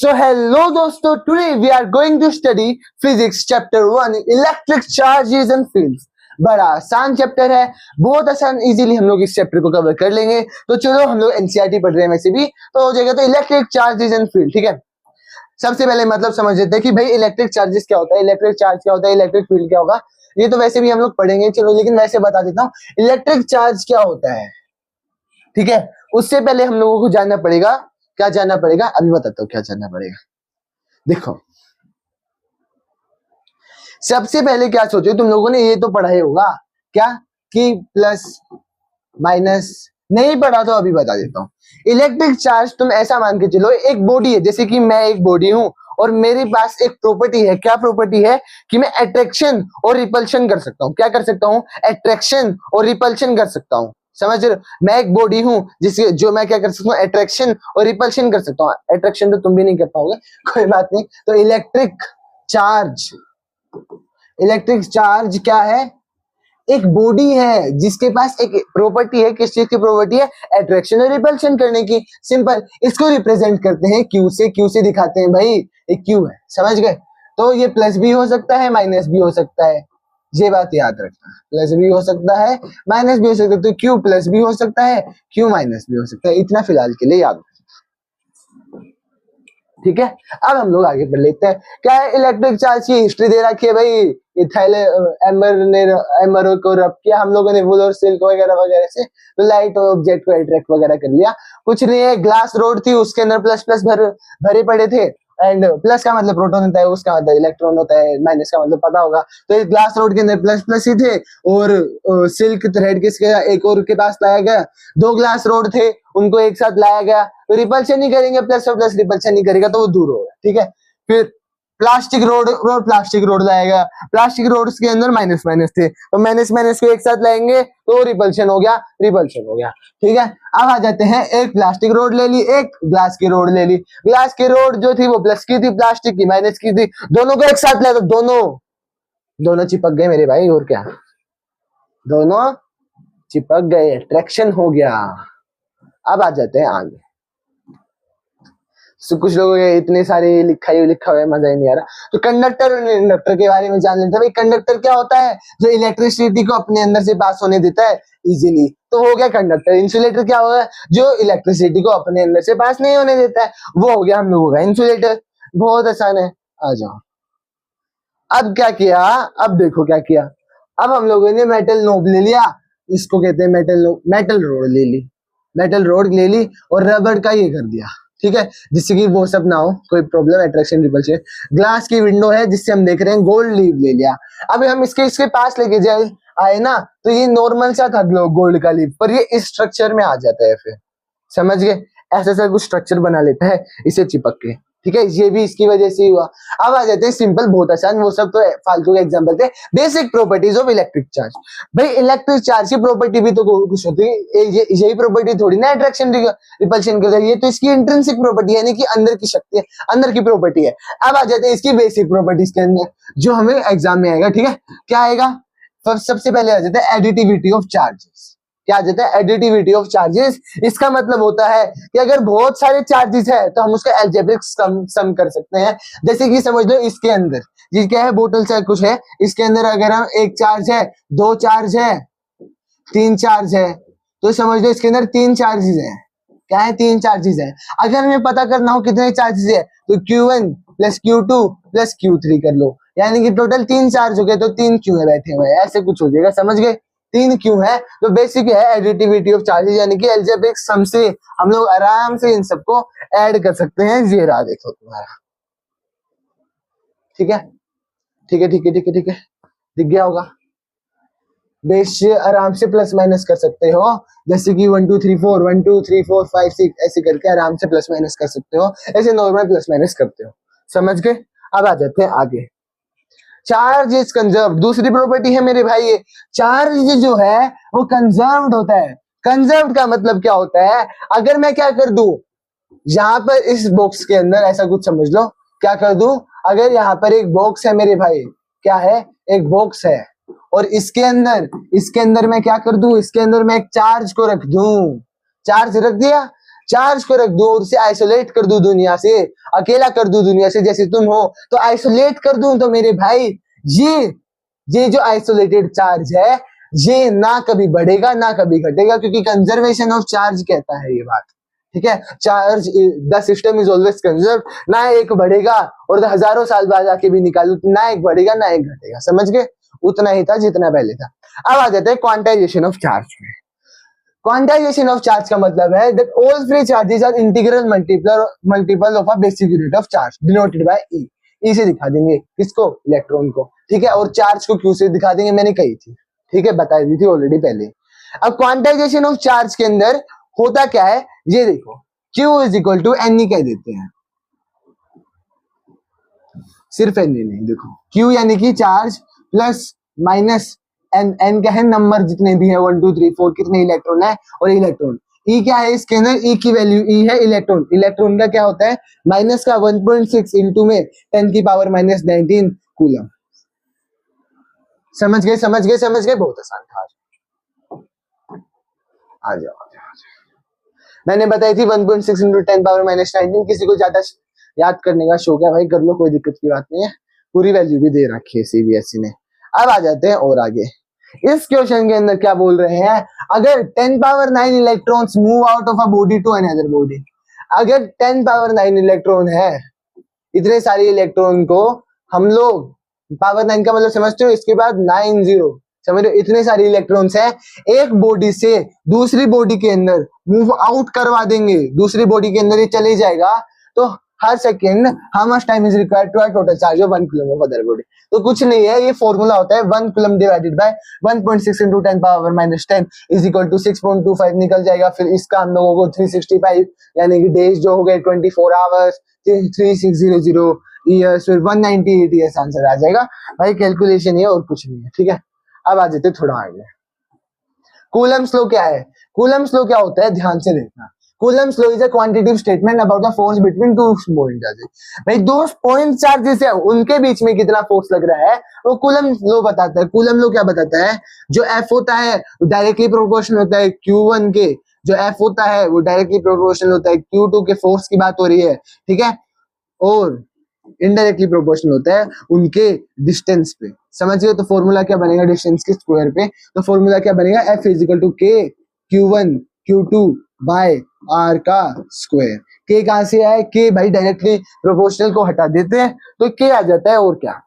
So hello दोस्तों, today we are going to study physics chapter 1 electric charges and fields। बड़ा आसान chapter है, बहुत आसान, इजीली हम लोग इस चैप्टर को कवर कर लेंगे। तो चलो, हम लोग एनसीईआरटी पढ़ रहे हैं वैसे भी, तो हो जाएगा। तो इलेक्ट्रिक चार्जेस एंड फील्ड, ठीक है। सबसे पहले मतलब समझ लेते हैं कि भाई इलेक्ट्रिक चार्जेस क्या होता है, इलेक्ट्रिक चार्ज क्या होता है, इलेक्ट्रिक फील्ड क्या होगा। ये तो वैसे भी हम लोग पढ़ेंगे, चलो, लेकिन वैसे बता देता हूँ इलेक्ट्रिक चार्ज क्या होता है, ठीक है। उससे पहले हम लोगों को जानना पड़ेगा, क्या जानना पड़ेगा, अभी बताता हूँ क्या जानना पड़ेगा। देखो, सबसे पहले क्या सोचो, तुम लोगों ने ये तो पढ़ा ही होगा क्या, कि प्लस माइनस। नहीं पढ़ा तो अभी बता देता हूं। इलेक्ट्रिक चार्ज तुम ऐसा मान के चलो, एक बॉडी है, जैसे कि मैं एक बॉडी हूं और मेरे पास एक प्रॉपर्टी है। क्या प्रॉपर्टी है? कि मैं अट्रैक्शन और रिपल्शन कर सकता हूं। क्या कर सकता हूं? अट्रैक्शन और रिपल्शन कर सकता हूं। समझ रहे हो? मैं एक बॉडी हूं जिसके जो मैं क्या कर सकता हूं, अट्रैक्शन और रिपल्शन कर सकता हूं। अट्रैक्शन तो तुम भी नहीं कर पाओगे, कोई बात नहीं। तो इलेक्ट्रिक चार्ज क्या है? एक बॉडी है जिसके पास एक प्रॉपर्टी है। किस चीज की प्रॉपर्टी है? अट्रैक्शन और रिपल्शन करने की। सिंपल, इसको रिप्रेजेंट करते हैं क्यू से। क्यू से दिखाते हैं भाई, एक क्यू है, समझ गए। तो ये प्लस भी हो सकता है, माइनस भी हो सकता है, ये बात याद रखना। प्लस भी हो सकता है, माइनस भी हो सकता है। तो क्यू प्लस भी हो सकता है, क्यू माइनस भी हो सकता है। इतना फिलहाल के लिए याद रखना, ठीक है। अब हम लोग आगे बढ़ लेते हैं। क्या है? इलेक्ट्रिक चार्ज की हिस्ट्री दे रखी है भाई। इथाइल एम्बर को रब किया हम लोगों ने वुल और सिल्क वगैरह वगैरह से, तो लाइट ऑब्जेक्ट को अट्रैक्ट वगैरह कर लिया। कुछ नहीं है, ग्लास रोड थी, उसके अंदर प्लस प्लस भरे पड़े थे। एंड प्लस का मतलब प्रोटॉन होता है, उसका मतलब इलेक्ट्रॉन होता है, माइनस का मतलब पता होगा। तो इस ग्लास रोड के अंदर प्लस प्लस ही थे, और सिल्क थ्रेड किसके एक और के पास लाया गया। दो ग्लास रोड थे, उनको एक साथ लाया गया। तो रिपल्शन नहीं करेंगे, प्लस और प्लस रिपल्शन नहीं करेगा, तो वो दूर होगा, ठीक है। फिर प्लास्टिक रोड लाएगा। प्लास्टिक रोड के अंदर माइनस माइनस थे, तो माइनस माइनस को एक साथ लाएंगे तो रिपल्शन हो गया, ठीक है। अब आ जाते हैं, एक प्लास्टिक रोड ले ली, एक ग्लास की रोड ले ली। ग्लास की रोड जो थी वो प्लस की थी, प्लास्टिक की माइनस की थी। दोनों को एक साथ लाया तो दोनों चिपक गए मेरे भाई, और क्या, दोनों चिपक गए, अट्रैक्शन हो गया। अब आ जाते हैं आगे। कुछ लोगों के इतने सारे लिखा हुआ है, मजा ही नहीं आ रहा। तो कंडक्टर और इंडक्टर के बारे में जान लेते हैं भाई। कंडक्टर क्या होता है? जो इलेक्ट्रिसिटी को अपने अंदर से पास होने देता है इजीली, तो हो गया कंडक्टर। इंसुलेटर क्या होगा? जो इलेक्ट्रिसिटी को अपने अंदर से पास नहीं होने देता है, वो हो गया हम लोगों का इंसुलेटर। बहुत आसान है, आ जाओ। अब क्या किया, अब देखो क्या किया। अब हम लोगों ने मेटल नोब ले लिया, इसको कहते हैं मेटल रोड ले ली, और रबड़ का ये कर दिया, ठीक है, जिससे कि वो सब ना हो, कोई प्रॉब्लम, अट्रैक्शन रिपल्शन। ग्लास की विंडो है जिससे हम देख रहे हैं, गोल्ड लीफ ले लिया। अब हम इसके पास लेके जाए आए ना, तो ये नॉर्मल सा था गोल्ड का लीफ, पर ये इस स्ट्रक्चर में आ जाता है। फिर समझ गए, ऐसा कुछ स्ट्रक्चर बना लेता है इसे चिपक के, ठीक है। ये भी इसकी वजह से ही हुआ। अब आ जाते हैं सिंपल, बहुत आसान, वो सब तो फालतू के एग्जांपल थे। Basic properties of electric charge. भाई इलेक्ट्रिक चार्ज की प्रॉपर्टी भी तो कुछ होती है, यही प्रॉपर्टी थोड़ी ना अट्रैक्शन रिपल्शन करता है। ये तो इसकी इंट्रिंसिक प्रॉपर्टी है, यानी कि अंदर की शक्ति है, अंदर की प्रॉपर्टी है। अब आ जाते हैं इसकी बेसिक प्रॉपर्टीज के अंदर, जो हमें एग्जाम में आएगा, ठीक है। क्या आएगा? सबसे पहले आ जाता है एडिटिविटी ऑफ चार्जेस। क्या आ जाता है? Additivity of charges. इसका मतलब होता है कि अगर बहुत सारे चार्जेस है तो हम उसका अलजेब्रिक सम कर सकते हैं। जैसे कि समझ लो, इसके अंदर ये क्या है, बोतल से कुछ है, इसके अंदर अगर हम एक चार्ज है, दो चार्ज है, तीन चार्ज है, तो समझ लो इसके अंदर तीन चार्जेस है। क्या है? तीन चार्जेस है। अगर हमें पता करना हो कितने चार्जेस है, तो Q1 plus Q2 plus Q3 कर लो, यानी कि टोटल तीन चार्ज हो गए, तो तीन क्यू है बैठे हुए, ऐसे कुछ हो जाएगा, समझ गए। तीन क्यू है, तो बेसिक है एडिटिविटी ऑफ चार्जेस, यानी कि अलजेब्रिक सम से हम लोग आराम से इन सबको ऐड कर सकते हैं। ये रहा, देखो तुम्हारा, ठीक है, दिख गया होगा। बेस आराम से प्लस माइनस कर सकते हो, जैसे कि 1 2 3 4 1 2 3 4 5 6 ऐसे करके आराम से प्लस माइनस कर सकते हो, ऐसे नॉर्मल प्लस माइनस करते हो, समझ गए। अब आ जाते हैं आगे। चार्ज इज कंजर्व्ड, दूसरी प्रॉपर्टी है मेरे भाई। ये चार्ज जो है वो कंजर्व्ड होता है। कंजर्व्ड का मतलब क्या होता है? अगर मैं क्या कर दूं, यहाँ पर इस बॉक्स के अंदर ऐसा कुछ समझ लो, क्या कर दूं, अगर यहाँ पर एक बॉक्स है मेरे भाई, क्या है, एक बॉक्स है, और इसके अंदर मैं क्या कर दूं, इसके अंदर मैं एक चार्ज को रख दूं। चार्ज रख दिया, चार्ज को रख दूं और उसे आइसोलेट कर दूं दुनिया से, अकेला कर दूं दुनिया से जैसे तुम हो, तो आइसोलेट कर दूं तो मेरे भाई ये जो आइसोलेटेड चार्ज है ये ना कभी बढ़ेगा ना कभी घटेगा, क्योंकि कंजर्वेशन ऑफ चार्ज कहता है ये बात, ठीक है। Charge the system is always conserve, ना एक बढ़ेगा और हजारों साल बाद आके भी निकालू ना एक बढ़ेगा ना एक घटेगा, समझ गए। उतना ही था जितना पहले था। अब आ जाते हैं क्वांटाइजेशन ऑफ चार्ज में। क्वांटाइजेशन ऑफ चार्ज का मतलब है that all free charges are integral multiple of a basic unit of charge denoted by e. E से दिखा देंगे किसको, इलेक्ट्रॉन को, ठीक है। और चार्ज को क्यू से दिखा देंगे, मैंने कही थी, ठीक है, बता दी थी ऑलरेडी पहले। अब क्वांटाइजेशन ऑफ चार्ज के अंदर होता क्या है, ये देखो, Q is equal to n कह देते हैं, सिर्फ एन नहीं, देखो Q यानी कि charge plus minus n, n क्या है नंबर जितने भी है 1 2 3 4 कितने इलेक्ट्रॉन है, और इलेक्ट्रॉन ई क्या है इसके अंदर, ई की वैल्यू ई है इलेक्ट्रॉन, इलेक्ट्रॉन का क्या होता है माइनस का 1.6 इंटू में 10 की पावर माइनस 19 कूलम। समझ गए समझ गए समझ गए, बहुत आसान था। आ जाओ आ जाओ, मैंने बताई थी 1.6 इंटू 10 पावर माइनस 19। किसी को ज्यादा याद करने का शौक है भाई कर लो, कोई दिक्कत की बात नहीं है, पूरी वैल्यू भी दे रखी है सीबीएसई ने। अब आ जाते हैं और आगे, इस क्वेश्चन के अंदर क्या बोल रहे हैं, अगर 10 power 9 electrons move out of a body to another body, अगर 10 पावर 9 इलेक्ट्रॉन है, इतने सारे इलेक्ट्रॉन को हम लोग, पावर 9 का मतलब समझते हो, इसके बाद 9 0, समझ रहे हो, इतने सारे इलेक्ट्रॉन्स हैं, एक बॉडी से दूसरी बॉडी के अंदर मूव आउट करवा देंगे, दूसरी बॉडी के अंदर ये चले जाएगा, तो हर second how much time is required to total charge of 1 coulomb of other body. तो कुछ नहीं है, ये फॉर्मूला होता है 1 coulomb divided by 1.6 into 10 power minus 10 is equal to 6.25 निकल जाएगा। फिर इसका हम लोगों को 365 यानी कि डेज जो हो गए 24 आवर्स 3600 ईयर्स, फिर 198 ईयर्स आंसर आ जाएगा भाई, कैलकुलेशन है और कुछ नहीं है, ठीक है। अब आ जाते थोड़ा आगे, कूलम स्लो क्या है, कूलम स्लो क्या होता है ध्यान से देखना। Coulomb slow is a quantitative statement about the force between two point charges. भाई दो पॉइंट चार्जेस है उनके बीच में कितना फोर्स लग रहा है वो कूलम लो बताता है। कूलम लो क्या बताता है, जो एफ होता है डायरेक्टली प्रोपोर्शनल होता है Q1 के, जो एफ होता है वो डायरेक्टली प्रोपोर्शनल होता है Q2 के फोर्स की बात हो रही है, ठीक है, और इनडायरेक्टली प्रोपोर्शनल होता है उनके डिस्टेंस पे, समझिए। तो फॉर्मूला क्या बनेगा डिस्टेंस के स्क्वायर पे, तो फॉर्मूला क्या बनेगा F is equal to K Q1 Q2 by R का स्क्वायर। K कहां से आया, K भाई डायरेक्टली प्रोपोर्शनल को हटा देते हैं तो K आ जाता है, और क्या,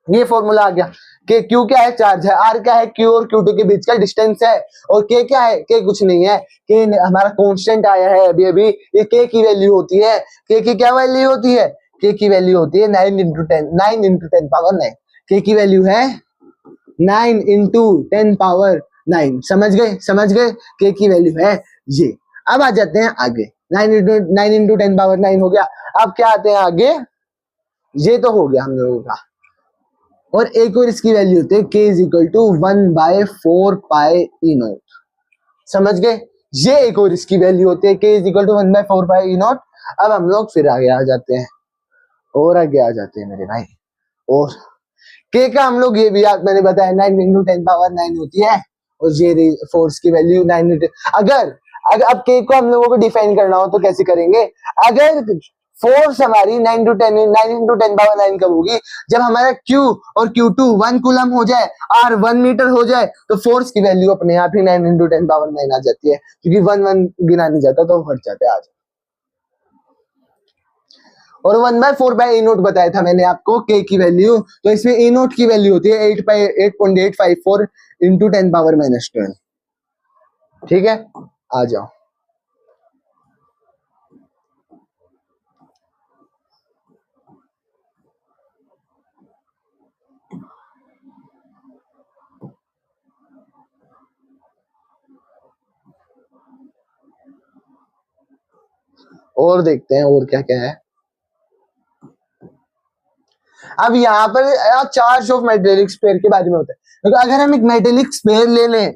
ये फॉर्मूला आ गया। K Q क्या है चार्ज है, R क्या है Q और Q2 के बीच का डिस्टेंस है, और K क्या है, K कुछ नहीं है, K हमारा कांस्टेंट आया है अभी अभी, ये K की वैल्यू होती है, K की क्या वैल्यू होती है, K की वैल्यू होती है 9 इंटू 10 पावर 9, K की वैल्यू है 9 इंटू 10 पावर 9, समझ गए, K की वैल्यू है ये। अब आ जाते हैं आगे, 9 इंटू 10 पावर 9 हो गया। अब क्या आते हैं आगे, ये तो हो गया हम लोगों का, और एक और इसकी वैल्यू होती है K is equal to 1/4 pi E naught, समझ गए, ये एक और इसकी वैल्यू होती है K is equal to 1/4 pi E naught. अब हम लोग फिर आगे आ जाते हैं, और आगे आ जाते हैं मेरे भाई, और K का हम लोग ये भी याद, मैंने बताया 9 इंटू 10 पावर 9 होती है, और ये फोर्स की वैल्यू 9 अगर अब K को हम लोगों को डिफाइन करना हो तो कैसे करेंगे, अगर फोर्स हमारी 9 इंटू 10 पावर 9 कब होगी, जब हमारा Q और Q2 1 कूलम हो जाए, R 1 मीटर हो जाए, तो फोर्स की वैल्यू अपने आप ही 9 इंटू 10 पावर 9 आ जाती है, क्योंकि 1 गिना नहीं जाता तो हट जाते हैं आज। और 1/4 बाई ई नोट बताया था मैंने आपको K की वैल्यू, तो इसमें ई नोट की वैल्यू होती है 8.854 इंटू 10 पावर माइनस 12, ठीक है। आ जाओ, और देखते हैं और क्या क्या है। अब यहाँ पर चार्ज ऑफ मेटेलिक स्फीयर के बारे में होता है, तो अगर हम एक मेटेलिक स्फीयर ले लें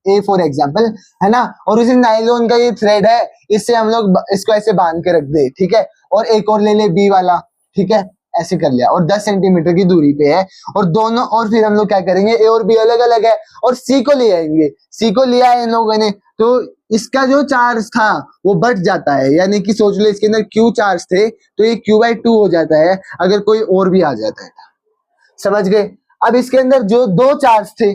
ए फॉर एग्जाम्पल, है ना, और उसे नायलॉन का ये थ्रेड है, इससे हम लोग इसको ऐसे बांध के रख दे, ठीक है, और एक और ले ले बी वाला, ठीक है, ऐसे कर लिया, और 10 सेंटीमीटर की दूरी पे है, और दोनों, और फिर हम लोग क्या करेंगे, ए और बी अलग अलग है, और सी को ले आएंगे, सी को लिया है इन लोगों ने, तो इसका जो चार्ज था वो बढ़ जाता है, यानी कि सोच लो इसके अंदर क्यू चार्ज थे तो ये Q/2 हो जाता है अगर कोई और भी आ जाता है। समझ गए? अब इसके अंदर जो दो चार्ज थे,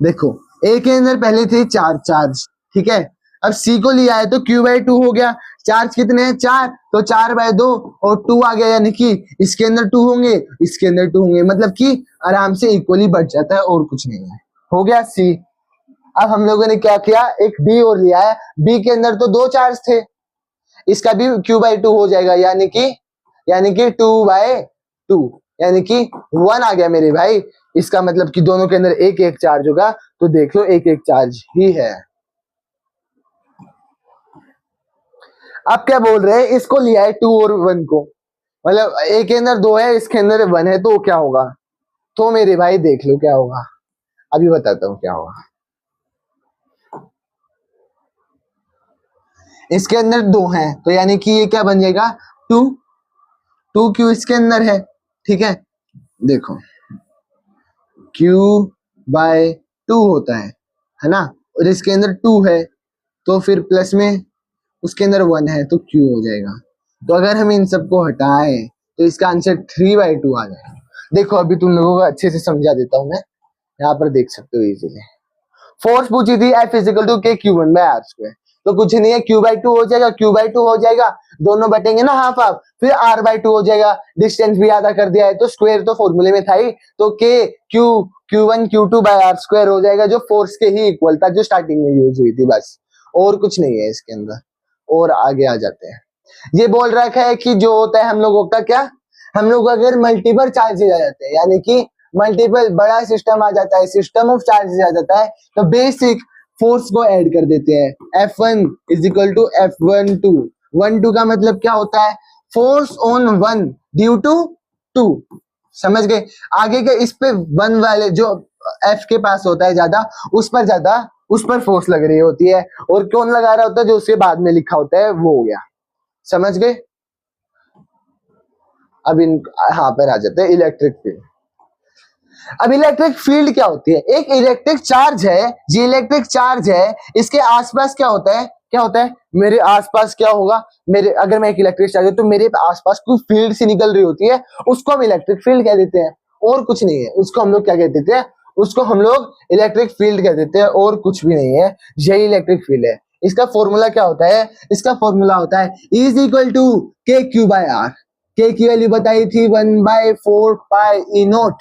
देखो ए के अंदर पहले थे चार चार्ज, ठीक है, अब सी को लिया है तो Q/2 हो गया। चार्ज कितने हैं? 4, तो 4/2 और 2 आ गया, यानी कि इसके अंदर 2 होंगे, इसके अंदर 2 होंगे, मतलब कि आराम से इक्वली बढ़ जाता है और कुछ नहीं है। हो गया सी। अब हम लोगों ने क्या किया, एक बी और लिया है, बी के अंदर तो दो चार्ज थे, इसका भी Q/2 हो जाएगा, यानी कि 2/2, यानी कि 1 आ गया मेरे भाई। इसका मतलब कि दोनों के अंदर एक एक चार्ज होगा, तो देख लो एक एक चार्ज ही है। अब क्या बोल रहे हैं, इसको लिया है 2 और 1 को, मतलब ए के अंदर 2 है, इसके अंदर 1 है, तो क्या होगा? तो मेरे भाई देख लो क्या होगा, अभी बताता हूं क्या होगा। इसके अंदर 2 हैं, तो यानी कि ये क्या बन जाएगा, 2 इसके अंदर है, ठीक है, देखो Q/2 होता है ना, और इसके अंदर 2 है, तो फिर प्लस में उसके अंदर 1 है तो Q हो जाएगा। तो अगर हम इन सबको हटाएं तो इसका आंसर 3/2 आ जाएगा। देखो अभी तुम लोगों को अच्छे से समझा देता हूं मैं, यहाँ पर देख सकते हो इजीली। फोर्स पूछी थी F=K/Q1/r², तो कुछ नहीं है, Q/2 हो जाएगा, Q/2 हो जाएगा, दोनों बटेंगे ना हाफ हाफ, फिर R/2 हो जाएगा, डिस्टेंस भी आधा कर दिया है तो स्क्वायर तो फॉर्मूले में था ही, तो Q1 Q2/r² हो जाएगा, जो फोर्स के ही इक्वल था, जो स्टार्टिंग में यूज हुई थी, बस और कुछ नहीं है इसके अंदर। और आगे आ जाते हैं, ये बोल रखा है कि जो होता है हम लोगों का क्या, हम लोग अगर मल्टीपल चार्जेस आ जाते हैं, यानी कि मल्टीपल बड़ा सिस्टम आ जाता है, सिस्टम ऑफ चार्जेस आ जाता है, तो बेसिक फोर्स को ऐड कर देते हैं। F1 = F12। 1 2 का मतलब क्या होता है, फोर्स ऑन 1 ड्यू टू 2। समझ गए? आगे के इस पे 1 वाले जो F के पास होता है ज्यादा, उस पर फोर्स लग रही होती है, और कौन लगा रहा होता है, जो उसके बाद में लिखा होता है वो हो गया। समझ गए? अब इन यहाँ पर आ जाते हैं इलेक्ट्रिक फील्ड। अब इलेक्ट्रिक फील्ड क्या होती है, एक इलेक्ट्रिक चार्ज है, ये इलेक्ट्रिक चार्ज है, इसके आसपास क्या होता है, मेरे आसपास क्या होगा, मेरे अगर मैं एक इलेक्ट्रिक चार्ज है तो मेरे आसपास कुछ फील्ड सी निकल रही होती है, उसको हम इलेक्ट्रिक फील्ड कह देते हैं, और कुछ नहीं है, उसको हम लोग क्या कह देते हैं, उसको हम लोग इलेक्ट्रिक फील्ड कह देते हैं, और कुछ भी नहीं है, यही इलेक्ट्रिक फील्ड है। इसका फॉर्मूला क्या होता है, इसका फॉर्मूला होता है E=KQ/R। K की वैल्यू बताई थी 1/4πE0,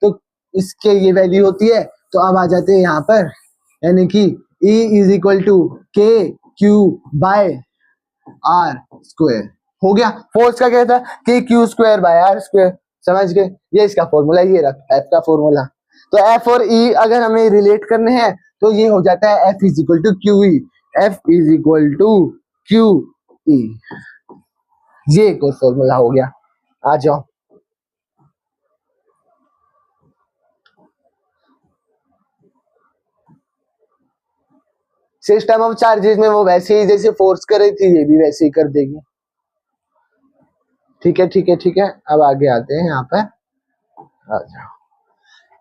तो इसके ये वैल्यू होती है, तो अब आ जाते हैं यहाँ पर, यानी कि E=KQ/R²। हो गया। फोर्स का क्या था, KQ²/R²। समझ गए? ये इसका फॉर्मूला, ये रहा F का फॉर्मूला। तो F और E अगर हमें रिलेट करने हैं तो ये हो जाता है F=QE। F=QE, ये एक और फॉर्मूला हो गया। आ जाओ, सिस्टम ऑफ चार्जेस में वो वैसे ही जैसे फोर्स कर रही थी, ये भी वैसे ही कर देगी। ठीक है, ठीक है, ठीक है। अब आगे आते हैं यहाँ पर, आ जाओ।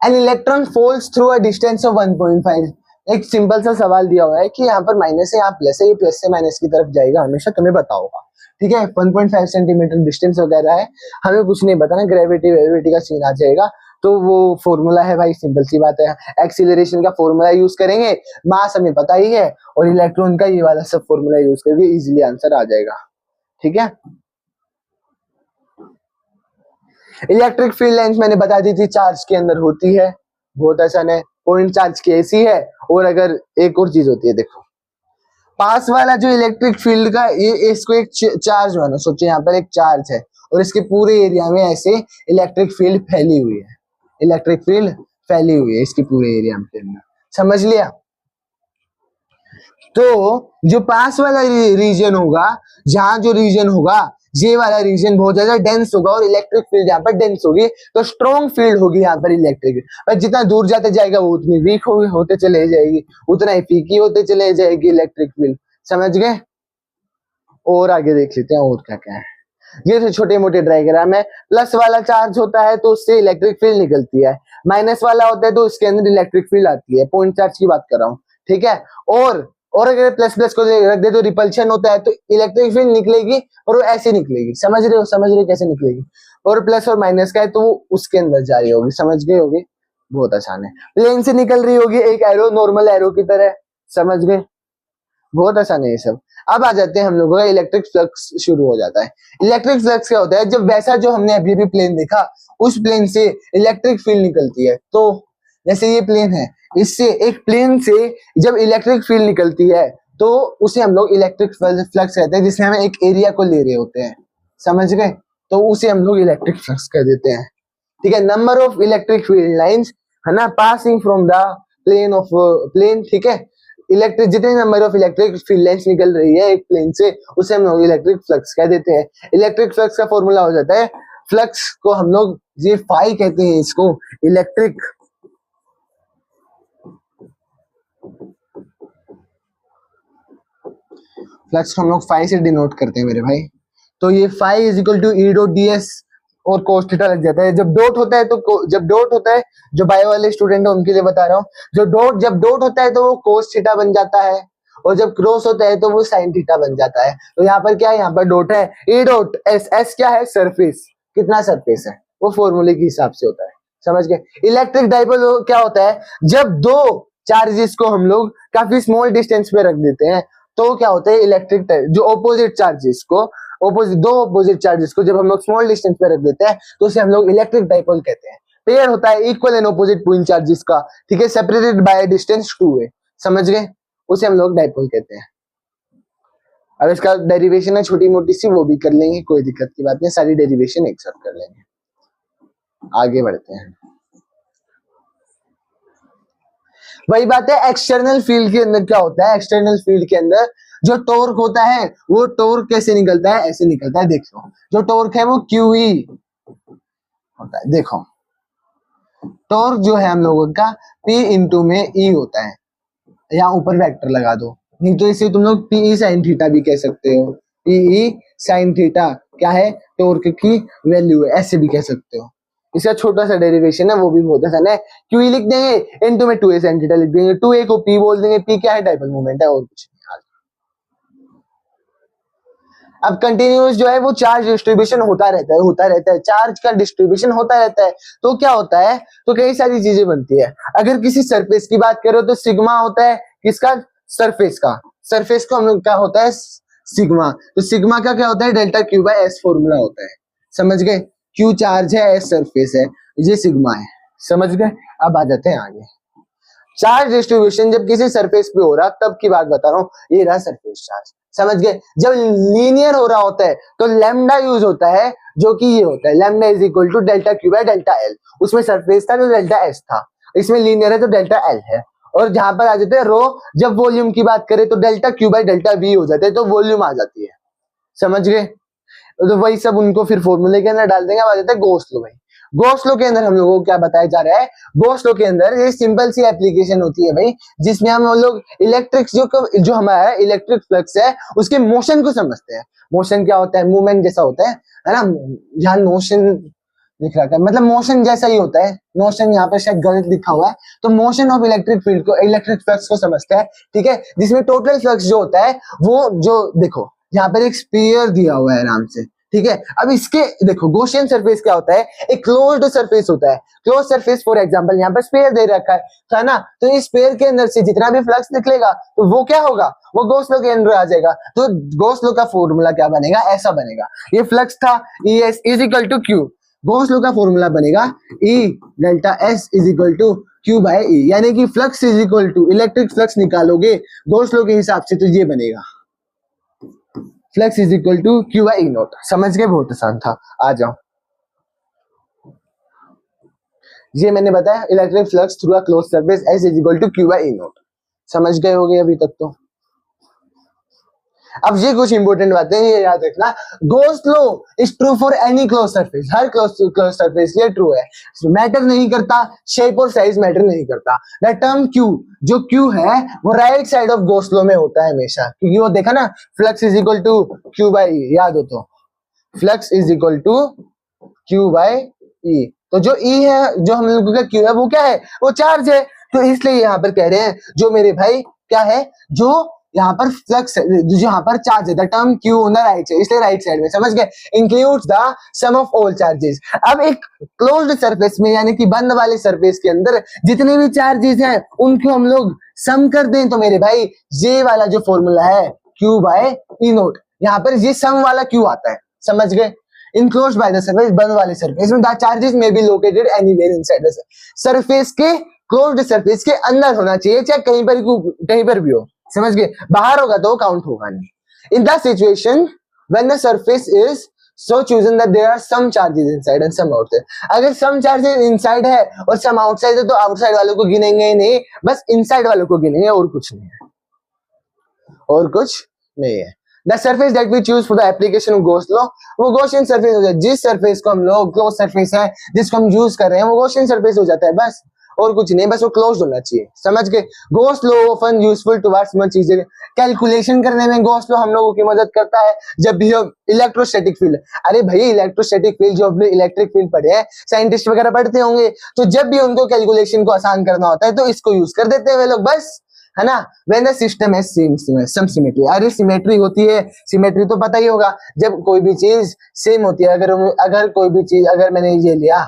An electron falls through a distance of 1.5। एक सिंपल सा सवाल दिया हुआ है कि यहाँ पर माइनस है, यहाँ प्लस है, ये प्लस से माइनस की तरफ जाएगा हमेशा, तुम्हें पता होगा। ठीक है, 1.5 सेंटीमीटर डिस्टेंस वगैरह है, हमें कुछ नहीं बताना, ग्रेविटी का सीन आ जाएगा, तो वो फॉर्मूला है भाई, सिंपल सी बात है, एक्सीलरेशन का फॉर्मूला यूज करेंगे, मास हमें पता ही है, और इलेक्ट्रॉन का ये वाला सब फॉर्मूला यूज करके इजीली आंसर आ जाएगा। ठीक है, इलेक्ट्रिक फील्ड लाइंस मैंने बता दी थी, चार्ज के अंदर होती है, बहुत आसान है, पॉइंट चार्ज की ऐसी है। और अगर एक और चीज होती है, देखो पास वाला जो इलेक्ट्रिक फील्ड का, ये इसको एक चार्ज मानो, सोचो यहाँ पर एक चार्ज है और इसके पूरे एरिया में ऐसे इलेक्ट्रिक फील्ड फैली हुई है, इलेक्ट्रिक फील्ड फैली हुई है इसके पूरे एरिया में अंदर। समझ लिया? तो जो पास वाला रीजन होगा, जहां जो रीजन होगा, ये वाला रीजन बहुत ज्यादा डेंस होगा, और इलेक्ट्रिक फील्ड यहाँ पर डेंस होगी, तो स्ट्रॉन्ग फील्ड होगी यहाँ पर इलेक्ट्रिक। पर जितना दूर जाते जाएगा वो उतनी वीक होते चले जाएगी, उतना ही फीकी होते चले जाएगी इलेक्ट्रिक फील्ड। समझ गए? और आगे देख लेते हैं और क्या क्या है। ये तो छोटे मोटे डायग्राम है। प्लस वाला चार्ज होता है तो उससे इलेक्ट्रिक फील्ड निकलती है, माइनस वाला होता है तो उसके अंदर इलेक्ट्रिक फील्ड आती है, पॉइंट चार्ज की बात कर रहा हूँ। ठीक है, और अगर प्लस प्लस को रख दे तो रिपल्शन होता है, तो इलेक्ट्रिक फील्ड निकलेगी और वो ऐसे निकलेगी, समझ रहे हो, समझ रहे हो कैसे निकलेगी। और प्लस और माइनस का है तो वो उसके अंदर जा रही होगी, समझ गए होगी, बहुत आसान है। प्लेन से निकल रही होगी एक एरो, नॉर्मल एरो की तरह, समझ गए, बहुत आसान है ये सब। अब आ जाते हैं हम लोगों का इलेक्ट्रिक फ्लक्स शुरू हो जाता है। इलेक्ट्रिक फ्लक्स क्या होता है, जब वैसा जो हमने अभी भी प्लेन देखा उस प्लेन से इलेक्ट्रिक फील्ड निकलती है, तो जैसे ये प्लेन है, इससे एक प्लेन से जब इलेक्ट्रिक फील्ड निकलती है तो उसे हम लोग इलेक्ट्रिक फ्लक्स कहते हैं, जिसमें हम एक एरिया को ले रहे होते हैं, समझ गए, तो उसे हम लोग इलेक्ट्रिक फ्लक्स कह देते हैं। ठीक है, number of electric field lines है ना पासिंग फ्रॉम द प्लेन, ठीक है, इलेक्ट्रिक जितने number of electric field lines निकल रही है एक प्लेन से, उसे हम लोग इलेक्ट्रिक फ्लक्स कह देते हैं। इलेक्ट्रिक फ्लक्स का फॉर्मूला हो जाता है, फ्लक्स को हम लोग ये फाई कहते हैं, इसको इलेक्ट्रिक फ्लक्स को हम लोग फाई से डिनोट करते हैं मेरे भाई। तो ये phi is equal to E dot D S और कोस थीटा लग जाता है। जब डॉट होता है तो जब डॉट होता है, जो बायो वाले स्टूडेंट है उनके लिए बता रहा हूँ, जब डॉट होता है तो वो कोस थीटा बन जाता है, और जब क्रॉस होता है तो वो साइन थीटा बन जाता है। तो यहाँ पर क्या है, यहाँ पर डॉट है, ए डॉट एस, एस क्या है, सरफेस, कितना सरफेस है, वो फॉर्मूले के हिसाब से होता है, समझ गए। इलेक्ट्रिक डाइपोल क्या होता है, जब दो चार्जेस को हम लोग काफी स्मॉल डिस्टेंस पे रख देते हैं तो क्या होता है, इलेक्ट्रिक जो ऑपोजिट चार्जेस को दो ऑपोजिट चार्जेस को जब हम लोग स्मॉल डिस्टेंस पे रख देते हैं तो उसे हम लोग इलेक्ट्रिक डाइपोल कहते हैं। पेयर होता है equal and opposite point charges का, ठीक है, सेपरेटेड बाय डिस्टेंस 2 है, समझ गए, उसे हम लोग डाइपोल कहते हैं। अब इसका डेरिवेशन है छोटी मोटी सी, वो भी कर लेंगे, कोई दिक्कत की बात नहीं, सारी डेरिवेशन एक साथ कर लेंगे। आगे बढ़ते हैं, वही बात है, एक्सटर्नल फील्ड के अंदर क्या होता है, एक्सटर्नल फील्ड के अंदर जो टॉर्क होता है वो टॉर्क कैसे निकलता है, ऐसे निकलता है, देखो जो टॉर्क है वो QE होता है, देखो टॉर्क जो है हम लोगों का P इंटू में E होता है, यहाँ ऊपर वेक्टर लगा दो, नहीं तो इसे तुम लोग PE साइन थीटा भी कह सकते हो, PE साइन थीटा क्या है, टॉर्क की वैल्यू है, ऐसे भी कह सकते हो। इसका छोटा सा डेरिवेशन है, वो भी बहुत आसान है, QE लिख देंगे, इनटू में 2a sin थीटा लिख देंगे, 2a को P बोल देंगे, P क्या है, डाइपोल मोमेंट है, और कुछ नहीं। अब कंटिन्यूअस जो है वो चार्ज डिस्ट्रीब्यूशन होता रहता है, चार्ज का डिस्ट्रीब्यूशन होता रहता है, तो क्या होता है, तो कई सारी चीजें बनती है। अगर किसी सरफेस की बात करो तो सिग्मा होता है किसका, सरफेस का हम लोग क्या होता है, सिग्मा, तो सिग्मा का क्या होता है, delta Q by S formula होता है, समझ गए, क्यू चार्ज है, एस सरफेस है, ये सिग्मा है, समझ गए। अब आ जाते हैं आगे, चार्ज डिस्ट्रीब्यूशन जब किसी सरफेस पे हो रहा तब की बात बता रहा हूँ, ये रहा सरफेस चार्ज, समझ गए। जब लीनियर हो रहा होता है तो लैम्डा यूज होता है, जो कि ये होता है lambda is equal to delta Q by delta L, उसमें सरफेस था तो डेल्टा एस था, इसमें लीनियर है तो डेल्टा एल है। और जहां पर आ जाते हैं रो, जब वॉल्यूम की बात करें तो delta Q by delta we हो जाते हैं, तो वॉल्यूम आ जाती है, समझ गए। तो वही सब उनको फिर फॉर्मूले के अंदर डाल देंगे। अब आ जाता है गॉस लॉ। भाई गॉस लॉ के अंदर हम लोगों को क्या बताया जा रहा है, गॉस लॉ के अंदर ये सिंपल सी एप्लीकेशन होती है भाई, जिसमें हम लोग इलेक्ट्रिक जो हमारा इलेक्ट्रिक फ्लक्स है उसके मोशन को समझते हैं। मोशन क्या होता है, मूवमेंट जैसा होता है ना, यहाँ मोशन लिख रखा है, मतलब मोशन जैसा ही होता है, मोशन यहाँ पर शायद गलत लिखा हुआ है, तो मोशन ऑफ इलेक्ट्रिक फील्ड को, इलेक्ट्रिक फ्लक्स को समझता है, ठीक है, जिसमें टोटल फ्लक्स जो होता है वो जो देखो यहाँ पर एक स्फीयर दिया हुआ है आराम से, ठीक है। अब इसके देखो गॉसियन सरफेस क्या होता है, एक क्लोज्ड सरफेस होता है, क्लोज सरफेस, फॉर एग्जांपल यहाँ पर स्फीयर दे रखा है ना, तो इस स्फीयर के अंदर से जितना भी फ्लक्स निकलेगा तो वो क्या होगा, वो गॉस लॉ के अंदर आ जाएगा। तो गॉस लॉ का फॉर्मूला क्या बनेगा, ऐसा बनेगा, ये फ्लक्स था ES is equal to Q, Gauss law का फॉर्मूला बनेगा E delta S is equal to Q by E, यानी कि flux is equal to electric flux निकालोगे गॉस लॉ के हिसाब से तो ये बनेगा, flux is equal to Q by E naught. समझ गए, बहुत आसान था। आ जाओ, ये मैंने बताया electric flux through a closed surface S is equal to Q by E naught, समझ गए होगे अभी तक तो। अब ये कुछ इंपॉर्टेंट बातें ये याद रखना, Gauss law is true for any close surface, हर क्लोज सरफेस ये ट्रू है, मैटर नहीं करता शेप और साइज, मैटर नहीं करता। द टर्म Q, जो Q है वो right side of Gauss law में होता है हमेशा, क्योंकि वो देखा ना flux is equal to Q by E, याद हो तो flux is equal to Q by E, तो जो E है, जो हम लोगों का Q है वो क्या है, वो चार्ज है, तो इसलिए यहाँ पर कह रहे हैं जो मेरे भाई क्या है, जो यहाँ पर फ्लक्स, जो यहाँ पर चार्ज है, the term Q on the right side, इसलिए राइट साइड में, समझ गए, includes the sum of all charges. अब एक क्लोज्ड सरफेस में यानी कि बंद वाले सरफेस के अंदर जितने भी चार्जेस हैं उनको हम लोग सम कर दें तो मेरे भाई ये वाला जो फॉर्मूला है Q बाय E नोट, यहाँ पर ये सम वाला Q आता है, समझ गए। इनक्लोज्ड बाय द सरफेस, बंद वाले सरफेस में, the charges may be located anywhere inside the surface के, क्लोज्ड सरफेस के अंदर होना चाहिए, चाहे कहीं पर भी हो, समझ गए। बाहर होगा तो काउंट होगा नहीं। In the situation when the surface is so chosen that there are some charges inside and some outside, अगर some charges inside है और some outside है तो outside वालों को गिनेंगे ही नहीं, बस inside वालों को गिनेंगे, और कुछ नहीं है, और कुछ नहीं है। The surface that we choose for the application of Gauss law, वो Gaussian surface हो जाए, जिस surface को हम लोग closed surface है जिसको हम यूज कर रहे हैं वो Gaussian surface हो जाता है, बस और कुछ नहीं, बस वो क्लोज्ड होना चाहिए, समझ गए। Gauss law often useful towards much easier calculation करने में Gauss law हम लोगों की मदद करता है जब भी हम इलेक्ट्रोस्टैटिक फील्ड, अरे भाई इलेक्ट्रोस्टैटिक फील्ड जो अपने इलेक्ट्रिक फील्ड पढ़े हैं, साइंटिस्ट वगैरह पढ़ते होंगे, तो जब भी उनको कैलकुलेशन को आसान करना होता है तो इसको यूज कर देते हैं वे लोग, बस, है ना। When the system has some symmetry, अरे सिमेट्री होती है, सिमेट्री तो पता ही होगा, जब कोई भी चीज सेम होती है, अगर कोई भी चीज, अगर मैंने ये लिया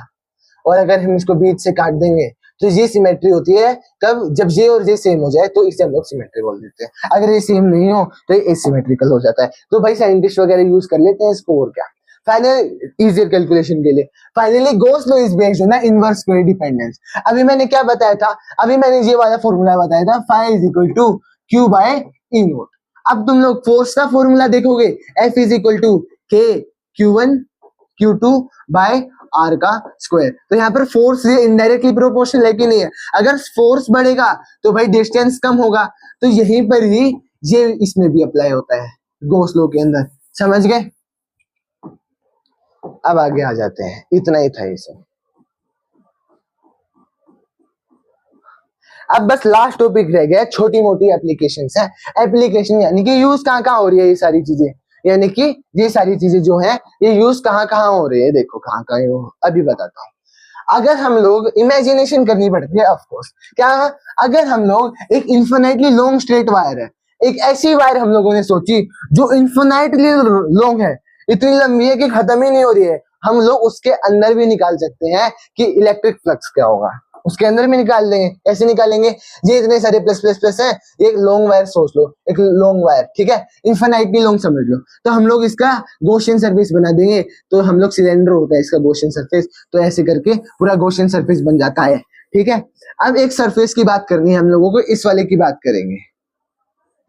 और अगर हम इसको बीच से काट देंगे तो ये सिमेट्री होती है, कब, जब ये और ये सेम हो जाए तो इसे हम लोग सिमेट्री बोल देते हैं, अगर ये सेम नहीं हो तो ये एसिमेट्रिकल हो जाता है, तो भाई साइंटिस्ट वगैरह यूज कर लेते हैं इसको, और क्या। फाइनल इजियर कैलकुलेशन के लिए finally Gauss law is based on the inverse square dependence. अभी मैंने क्या बताया था, अभी मैंने ये वाला फॉर्मूला बताया था, phi is equal to Q by E naught. अब तुम लोग फोर्स का फॉर्मूला देखोगे, F is equal to K Q1 Q2 by R का स्क्वायर, तो यहाँ पर फोर्स ये इनडायरेक्टली प्रोपोर्शनल है कि नहीं है, अगर फोर्स बढ़ेगा तो भाई डिस्टेंस कम होगा, तो यहीं पर ही ये इसमें भी अप्लाई होता है Gauss law के अंदर, समझ गए। अब आगे आ जाते हैं, इतना ही था ये सब। अब बस लास्ट टॉपिक रह गया, छोटी मोटी एप्लीकेशंस है। एप्लीकेशन यानी कि यूज कहाँ कहाँ हो रही है ये सारी चीजें, यानी कि ये सारी चीजें जो है ये यूज कहाँ कहाँ हो रही है, देखो कहाँ कहाँ हो, अभी बताता हूँ। अगर हम लोग इमेजिनेशन करनी पड़ती है, ऑफ कोर्स, क्या, अगर हम लोग एक इन्फिनिटली लॉन्ग स्ट्रेट वायर है, एक ऐसी वायर हम लोगों ने सोची जो इन्फिनिटली लॉन्ग है, इतनी लंबी है कि खत्म ही नहीं हो रही है, हम लोग उसके अंदर भी निकाल सकते हैं कि इलेक्ट्रिक फ्लक्स क्या होगा, उसके अंदर भी निकाल देंगे। ऐसे निकालेंगे, ये इतने सारे प्लस प्लस प्लस हैं, एक लॉन्ग वायर सोच लो, एक लॉन्ग वायर, ठीक है, इन्फिनिटली लॉन्ग समझ लो, तो हम लोग इसका गॉसियन सरफेस बना देंगे, तो हम लोग सिलेंडर होता है इसका गॉसियन सरफेस, तो ऐसे करके पूरा गॉसियन सरफेस बन जाता है, ठीक है। अब एक सरफेस की बात करनी है हम लोगों को, इस वाले की बात करेंगे।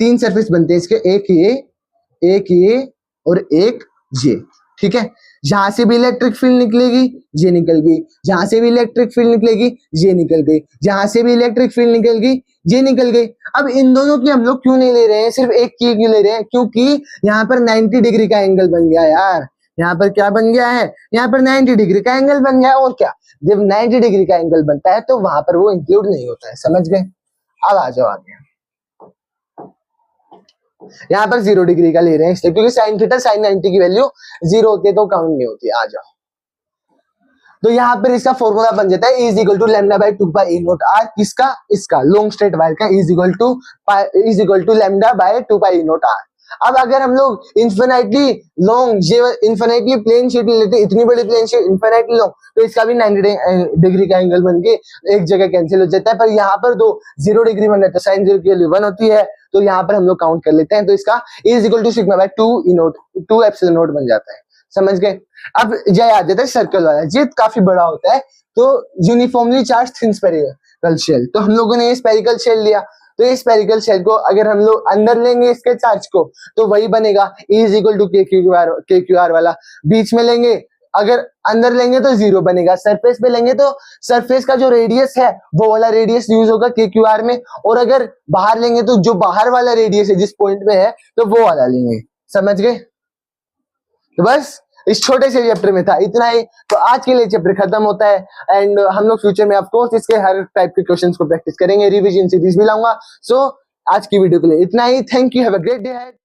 3 सरफेस बनते हैं इसके, एक ये और एक ये, ठीक है। जहां से भी इलेक्ट्रिक फील्ड निकलेगी ये निकल गई, जहां से भी इलेक्ट्रिक फील्ड निकलेगी ये निकल गई, जहां से भी इलेक्ट्रिक फील्ड निकल गई ये निकल गई। अब इन दोनों की हम लोग क्यों नहीं ले रहे हैं, सिर्फ एक की क्यों ले रहे हैं, क्योंकि यहाँ पर 90 डिग्री का एंगल बन गया यार, यहाँ पर क्या बन गया है, यहाँ पर 90 डिग्री का एंगल बन गया, और क्या, जब 90 डिग्री का एंगल बनता है तो वहां पर वो इंक्लूड नहीं होता है, समझ गए। अब आ जाओ आगे, यहाँ पर 0 डिग्री का ले रहे हैं इसलिए क्योंकि साइन थीटा साइन 90 की वैल्यू 0 होती है तो काउंट नहीं होती। आ जाओ, तो यहाँ पर इसका फॉर्मूला बन जाता है is equal to lambda by 2 pi E naught R, किसका, इसका लॉन्ग स्ट्रेट वायर का, is equal to lambda by 2 pi E naught R. अब अगर हम लोग इन्फिनिटली लॉन्ग, ये इन्फिनिटली प्लेन शीट लेते हैं, इतनी बड़ी प्लेन शीट इन्फिनिटली लॉन्ग, तो इसका भी 90 डिग्री का एंगल बन के एक जगह कैंसिल हो जाता है, पर यहाँ पर 0 डिग्री बन जाता है, साइन 0 की वैल्यू 1 होती है, तो यहाँ पर हम लोग काउंट कर लेते हैं, तो इसका is equal to sigma by 2 E naught 2 epsilon naught बन जाता है, समझ गए। अब ये आ जाता है सर्कल वाला, ये काफी बड़ा होता है, तो uniformly charge thin spherical shell, तो हम लोगों ने ये स्फेरिकल शेल लिया, तो इस स्फेरिकल शेल को अगर हम लोग अंदर लेंगे इसके चार्ज को तो वही बनेगा इज इक्वल टू के क्यू आर वाला, बीच में लेंगे अगर अंदर लेंगे तो 0 बनेगा, सरफेस पे लेंगे तो सरफेस का जो रेडियस है वो वाला रेडियस यूज होगा के क्यू आर में, और अगर बाहर लेंगे तो जो बाहर वाला रेडियस है जिस पॉइंट में है तो वो वाला लेंगे, समझ गए। तो बस इस छोटे से चैप्टर में था इतना ही, तो आज के लिए चैप्टर खत्म होता है, एंड हम लोग फ्यूचर में ऑफ कोर्स इसके हर टाइप के क्वेश्चंस को प्रैक्टिस करेंगे, रिवीजन सीरीज भी लाऊंगा। सो आज की वीडियो के लिए इतना ही, thank you, have a great day.